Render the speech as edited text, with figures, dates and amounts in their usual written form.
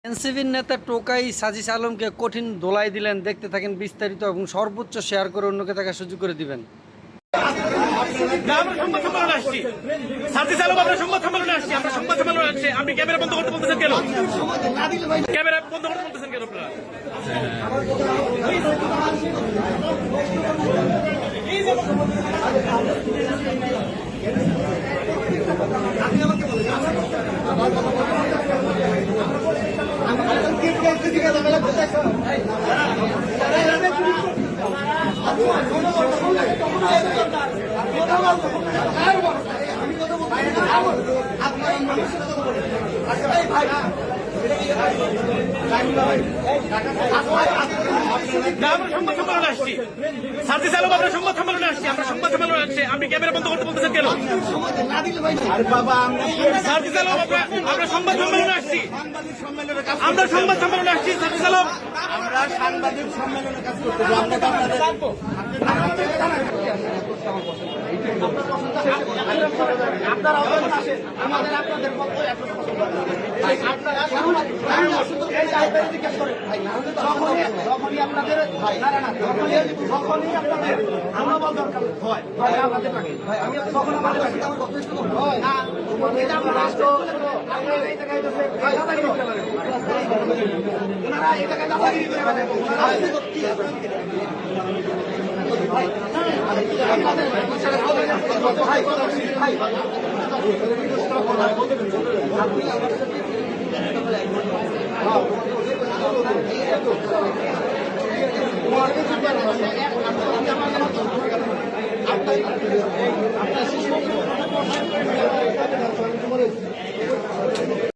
এনসিপির নেতা টোকাই সাজিস আলমকে কঠিন ধোলাই দিলেন। দেখতে থাকেন বিস্তারিত এবং সর্বোচ্চ শেয়ার করে অন্যকে দেখার সুযোগ করে দিবেন। আপনি ক্যামেরা বন্ধ করতে বলতেছেন কেন? ক্যামেরা বন্ধ করতে বলতেছেন কেন আপনারা? আপনি ক্যামেরা বন্ধ করতে বলতেছেন কেন? আমরা সংবাদ সম্মেলনে আসছি। আমরা সংবাদ সম্মেলনে আসছি। আমরা সাংবাদিক সম্মেলনে কাজ করতে আপনারা আপনাদের যখনই আপনাদের আমরা বল দরকার হয় আমাদের তখন আমাদের রাষ্ট্র এই জায়গায় ওনারা এই জায়গায় দাদাগিরি করে আপনার